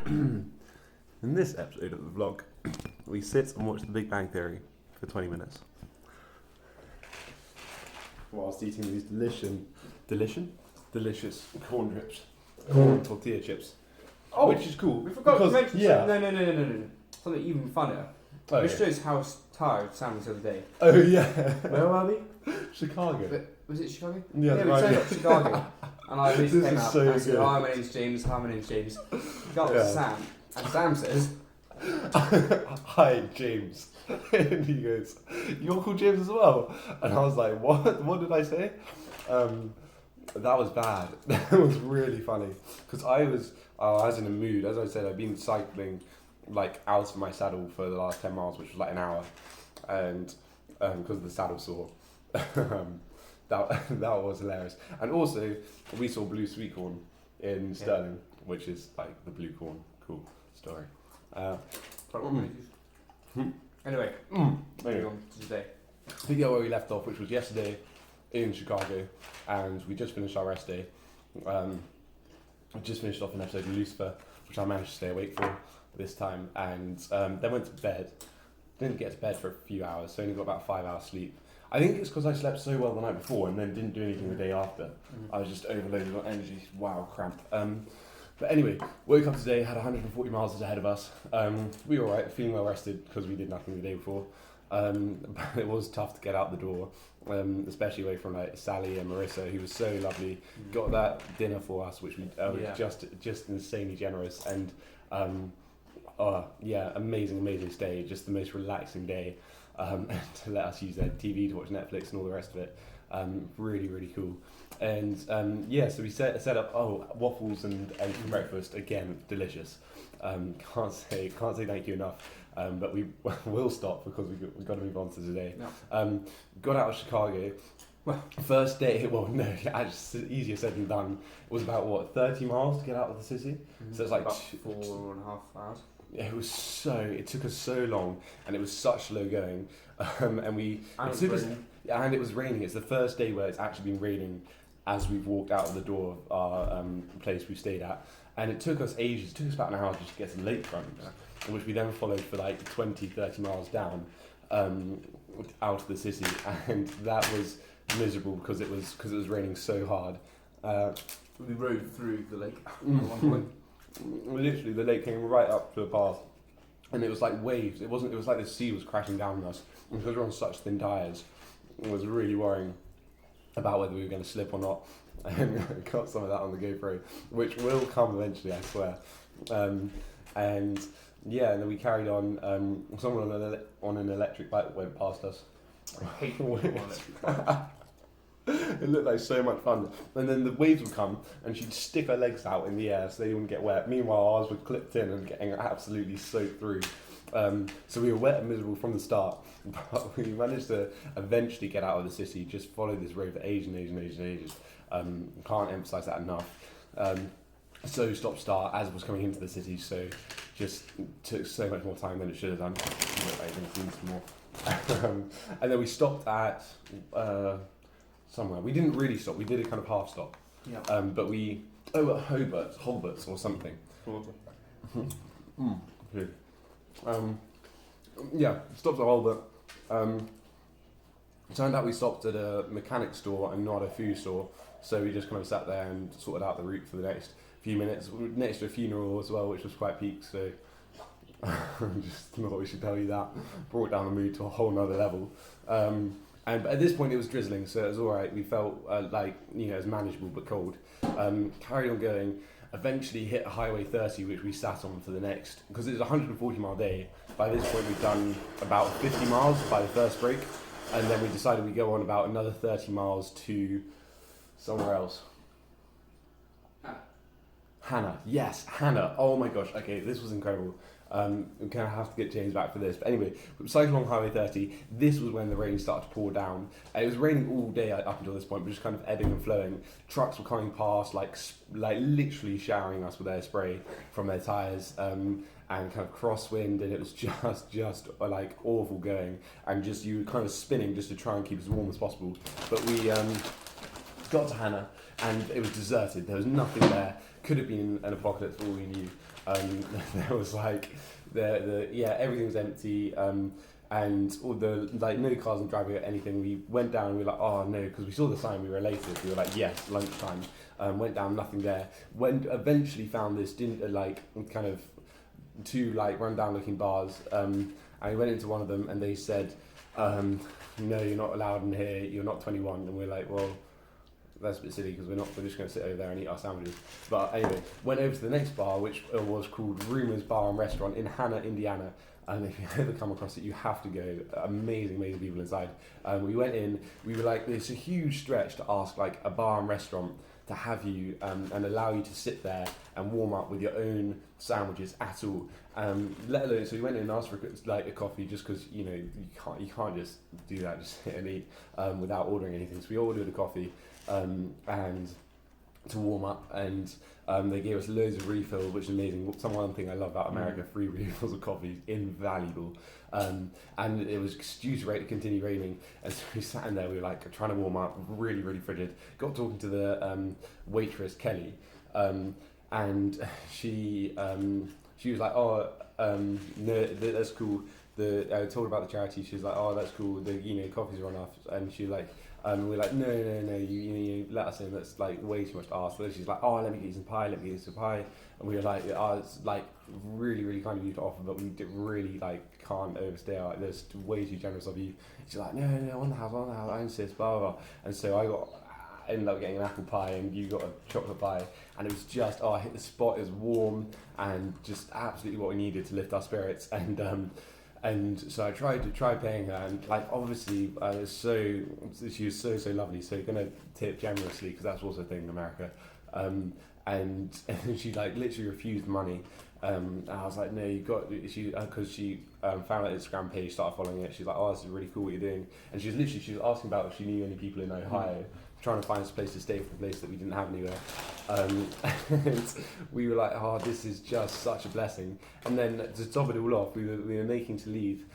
In this episode of the vlog, we sit and watch The Big Bang Theory for 20 minutes. Whilst eating these delicious corn drips. Corn tortilla chips. Oh, which is cool. We forgot to mention yeah. No. Something even funnier. Oh, Which yeah. shows how tired Sam was the other day. Oh yeah. Where were we? Chicago. Was it Chicago? Yeah, we right. turned up to Chicago. And I This basically came is out so and I said, good. hi, my name's James. Hi, my name's James. Got up to Sam. And Sam says, Hi, James. And he goes, you're called James as well? And I was like, what? What did I say? That was bad. That was really funny. Because I was in a mood. As I said, I've been cycling like out of my saddle for the last 10 miles, which was like an hour. And because the saddle sore. That was hilarious. And also, we saw blue sweet corn in Stirling, which is like the blue corn. Cool story. Anyway, moving on to today. I think where we left off, which was yesterday in Chicago, and we just finished our rest day. We just finished off an episode of Lucifer, which I managed to stay awake for this time, and then went to bed. Didn't get to bed for a few hours, so only got about 5 hours sleep. I think it's because I slept so well the night before and then didn't do anything the day after. I was just overloaded on energy. Wow, cramp. But anyway, woke up today, had 140 miles ahead of us. We were alright, feeling well rested because we did nothing the day before. But it was tough to get out the door, especially away from like Sally and Marissa, who was so lovely. Got that dinner for us, which we was just insanely generous, and amazing stay. Just the most relaxing day, and to let us use their TV to watch Netflix and all the rest of it. Really cool. And so we set up waffles and eggs for breakfast. Again, delicious. Can't say thank you enough. But we will stop because we've got to move on to today. No. Got out of Chicago. Well, first day. Well, no, actually, easier said than done. It was about 30 miles to get out of the city. Mm-hmm. So it's like about 4.5 hours. It took us so long, and it was such slow going. And it was raining. It's the first day where it's actually been raining as we've walked out of the door of our place we stayed at, and it took us ages. It took us about an hour just to get to the lakefront, which we then followed for like 20-30 miles down out of the city, and that was miserable because it was raining so hard. We rode through the lake at one point. Literally, the lake came right up to the path, and it was like waves. It was like the sea was crashing down on us, and because we're on such thin tyres, it was really worrying about whether we were going to slip or not. And I got some of that on the GoPro, which will come eventually, I swear. And then we carried on. Someone on an electric bike went past us. I hate people on electric bikes. It looked like so much fun. And then the waves would come and she'd stick her legs out in the air so they wouldn't get wet. Meanwhile, ours were clipped in and getting absolutely soaked through. So we were wet and miserable from the start, but we managed to eventually get out of the city, just follow this road for ages. Can't emphasise that enough. So stop-start as was coming into the city, so just took so much more time than it should have done. And then we stopped at somewhere. We didn't really stop, we did a kind of half stop. Yeah. But at Holbert's or something. Good. Stopped at Holbert. Turned out we stopped at a mechanic store and not a food store, so we just kind of sat there and sorted out the route for the next few minutes. Next to a funeral as well, which was quite peak, so just thought we should tell you that. Brought down the mood to a whole nother level. But at this point it was drizzling, so it was alright. We felt it was manageable but cold. Carried on going. Eventually hit Highway 30, which we sat on for the next, because it was a 140 mile day. By this point we'd done about 50 miles by the first break, and then we decided we'd go on about another 30 miles to somewhere else. Hannah. Yes, Hannah. Oh my gosh. Okay, this was incredible. We're going to have to get James back for this. But anyway, we cycled along Highway 30. This was when the rain started to pour down. It was raining all day up until this point, but just kind of ebbing and flowing. Trucks were coming past, like literally showering us with air spray from their tyres, and kind of crosswind, and it was just like awful going. And just you were kind of spinning just to try and keep as warm as possible. But we got to Hannah, and it was deserted. There was nothing there. Could have been an apocalypse for all we knew. there was like everything was empty. And all the like no cars in the driveway or anything. We went down and we were like, oh no, because we saw the sign, we were elated. We were like, yes, lunchtime. Went down, nothing there. Went eventually found this like kind of two like run down looking bars. And we went into one of them and they said, no, you're not allowed in here. You're not 21. And we're like, well, that's a bit silly because we're just going to sit over there and eat our sandwiches. But anyway, went over to the next bar, which was called Rumours Bar and Restaurant in Hannah, Indiana. And if you ever come across it, you have to go. Amazing, amazing people inside. We went in. We were like, it's a huge stretch to ask like a bar and restaurant to have you and allow you to sit there and warm up with your own sandwiches at all. Let alone, so we went in and asked for like a coffee just because you can't just do that, just sit and eat without ordering anything. So we ordered a coffee and to warm up, and they gave us loads of refills, which is amazing. One thing I love about America, free refills of coffee is invaluable. And it was due to continue raining, and so we sat in there, we were like trying to warm up, really, really frigid. Got talking to the waitress, Kelly, and she was like, oh, no, that's cool. I told her about the charity. She was like, oh, that's cool. Coffee's run off, and she was like, we're like, no, you let us in. That's like way too much to ask. So she's like, oh, let me get you some pie. And we were like, oh, it's like really, really kind of you to offer, but we really like can't overstay. That's way too generous of you. She's like, no, on the house, I insist, blah, blah, blah. And so I ended up getting an apple pie and you got a chocolate pie, and it was just, I hit the spot. It was warm and just absolutely what we needed to lift our spirits. And so I tried paying her, and like obviously she was so lovely, so gonna tip generously because that's also a thing in America. And she like literally refused money. And I was like, no, you got because she found out Instagram page, started following it. She's like, oh, this is really cool what you're doing. And she was asking about if she knew any people in Ohio, trying to find us a place to stay for the place that we didn't have anywhere. And we were like, oh, this is just such a blessing. And then to top it all off, we were making to leave.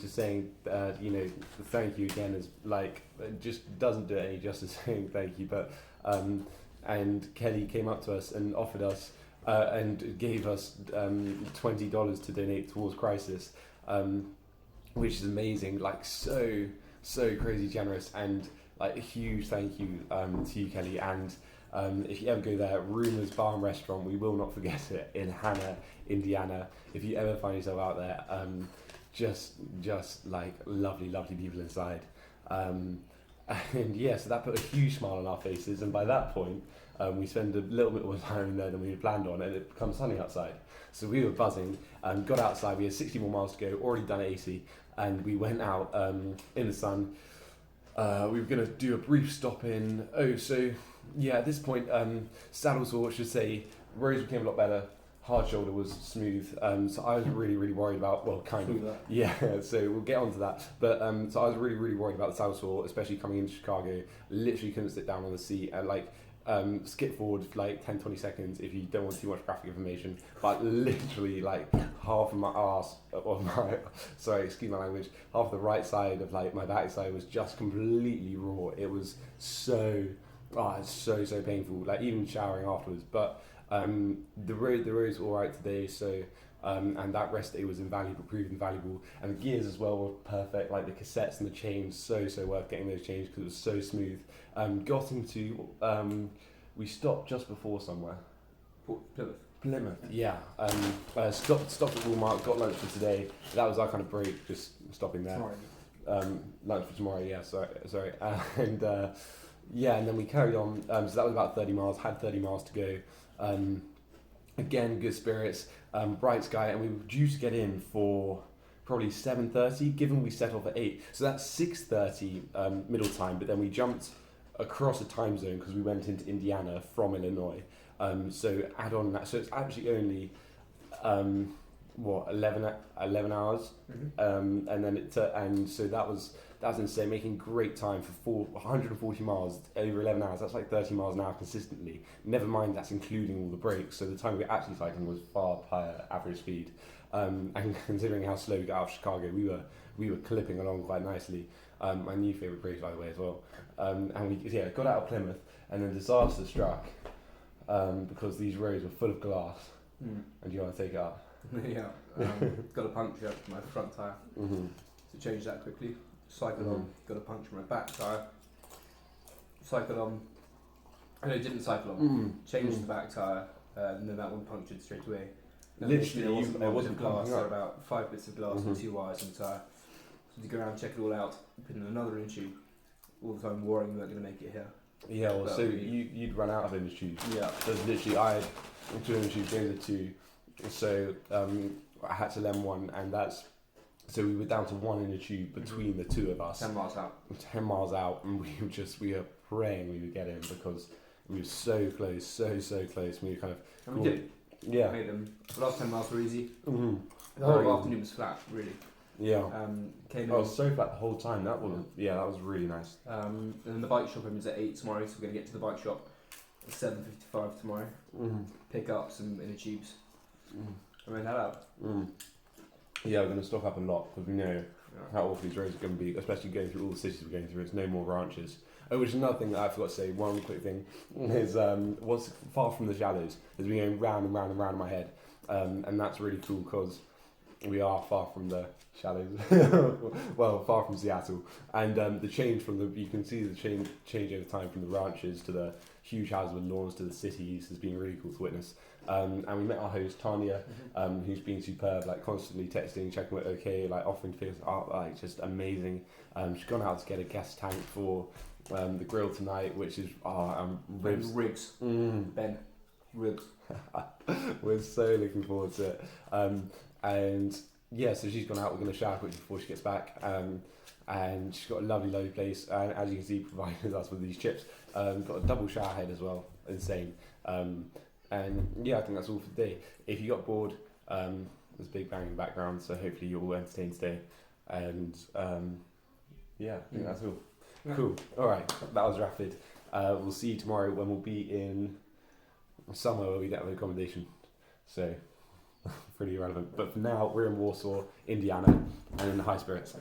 Just saying, thank you again is like, it just doesn't do it any justice saying thank you. But and Kelly came up to us and offered us and gave us $20 to donate towards Crisis, which is amazing. Like so crazy generous, and like a huge thank you to you, Kelly. And if you ever go there, Rumours Bar and Restaurant, we will not forget it, in Hannah, Indiana. If you ever find yourself out there, just like lovely people inside. And yeah, so that put a huge smile on our faces, and by that point we spent a little bit more time in there than we had planned on, and it becomes sunny outside. So we were buzzing, got outside, we had 60 more miles to go, already done 80, and we went out in the sun. We were going to do a brief stop in, at this point, saddle sore, should say, roads became a lot better, hard shoulder was smooth, so I was really worried about, so we'll get onto that, but so I was really worried about the saddle sore, especially coming into Chicago. Literally couldn't sit down on the seat, and like skip forward like 10-20 seconds if you don't want too much graphic information, but literally like half of my ass, or excuse my language, half of the right side of like my backside was just completely raw. It was so painful, like even showering afterwards. But the road's all right today, so and that rest day was proved invaluable, and the gears as well were perfect, like the cassettes and the chains, so worth getting those changed because it was so smooth. Got into we stopped just before somewhere. Plymouth, yeah. Stopped at Walmart, got lunch for today. That was our kind of break, just stopping there. Lunch for tomorrow, yeah, sorry. And then we carried on, so that was about 30 miles, had 30 miles to go. Again, good spirits, bright sky, and we were due to get in for probably 7:30, given we set off at 8. So that's 6:30 middle time, but then we jumped across a time zone because we went into Indiana from Illinois. So add on that, so it's actually only 11 hours, and then so that was insane, making great time for 140 miles over 11 hours. That's like 30 miles an hour consistently, never mind that's including all the breaks, so the time we were actually cycling was far higher average speed, and considering how slow we got out of Chicago, we were clipping along quite nicely. My new favourite race, by the way, as well. And we got out of Plymouth, and then disaster struck because these roads were full of glass. and you want to take it out. Yeah. Got a puncture in my front tyre. To change that quickly. Cycled on. Got a puncture in my back tyre. Cycled on. I didn't cycle on. Changed the back tyre, and then that one punctured straight away. And Literally, there wasn't glass. pumping There were up. about 5 bits of glass and 2 wires in the tyre. So to go around, check it all out, put in another inner tube. All the time worrying we weren't going to make it here. Yeah, well, But so you'd run out of inner tubes. Yeah. So literally, I had 2 inner tubes, James had 2. So I had to lend one, and so we were down to 1 inner tube between the 2 of us. 10 miles out. 10 miles out, and we were praying we would get in because we were so close, so close. We were kind of. And we did. Yeah. Made them. The last 10 miles were easy. Mm-hmm. The whole afternoon was flat, really. Yeah. Came I in. was so flat the whole time. That was really nice. And then the bike shop opens at 8 tomorrow, so we're going to get to the bike shop at 7:55 tomorrow. Pick up some inner tubes. And then head out. Yeah, we're going to stock up a lot because we know how awful these roads are going to be, especially going through all the cities we're going through. It's no more ranches. Oh, which is another thing that I forgot to say. One quick thing is what's far from the shallows has been going round and round and round in my head, and that's really cool because we are far from the shallows. Well, far from Seattle, and the change from you can see the change over time from the ranches to the huge houses with lawns to the cities has been really cool to witness. And we met our host Tanya, who's been superb, like constantly texting, checking we're okay, like offering to pick us up, like just amazing. She's gone out to get a gas tank for the grill tonight, which is ribs. Ben, ribs. We're so looking forward to it. And yeah, so she's gone out. We're going to shower quickly before she gets back. And she's got a lovely place, and as you can see, provided us with these chips. Got a double shower head as well, insane. And yeah, I think that's all for today. If you got bored, there's a big bang in the background, so hopefully you're all entertained today. And yeah, I think that's all. Yeah. Cool. All right, that was rapid. We'll see you tomorrow when we'll be in somewhere where we don't have accommodation. So pretty irrelevant. But for now, we're in Warsaw, Indiana, and in the high spirits.